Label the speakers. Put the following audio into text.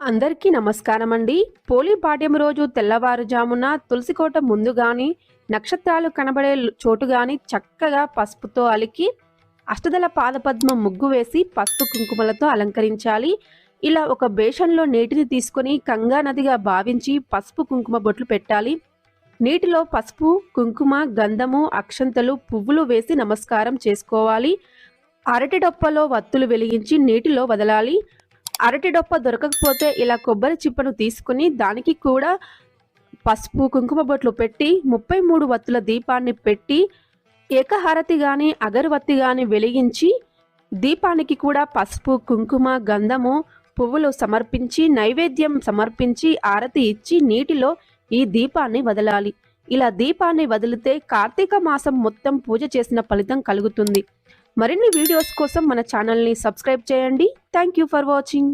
Speaker 1: అందరికీ నమస్కారం అండి. పోలి పాడ్యం రోజు తెల్లవారుజామున తులసికోట ముందు గాని, నక్షత్రాలు కనబడే చోటు గాని చక్కగా పసుపుతో అలికి అష్టదళ పాదపద్మం ముగ్గు వేసి పసుపు కుంకుమలతో అలంకరించాలి. ఇలా ఒక బేషన్లో నీటిని తీసుకొని గంగా నదిగా భావించి పసుపు కుంకుమ బొట్లు పెట్టాలి. నీటిలో పసుపు, కుంకుమ, గంధము, అక్షంతలు, పువ్వులు వేసి నమస్కారం చేసుకోవాలి. అరటి డొప్పలో వత్తులు వెలిగించి నీటిలో వదలాలి. అరటి డొప్ప దొరకకపోతే ఇలా కొబ్బరి చిప్పను తీసుకుని దానికి కూడా పసుపు కుంకుమ బొట్లు పెట్టి 33 వత్తుల దీపాన్ని పెట్టి ఏకహారతి గాని అగరవత్తి గాని వెలిగించి దీపానికి కూడా పసుపు కుంకుమ గంధము పువ్వులు సమర్పించి నైవేద్యం సమర్పించి ఆరతి ఇచ్చి నీటిలో ఈ దీపాన్ని వదలాలి. ఇలా దీపాన్ని వదిలితే కార్తీక మాసం మొత్తం పూజ చేసిన ఫలితం కలుగుతుంది. మరిన్ని వీడియోస్ కోసం మన ఛానల్ని సబ్స్క్రైబ్ చేయండి. Thank you for watching.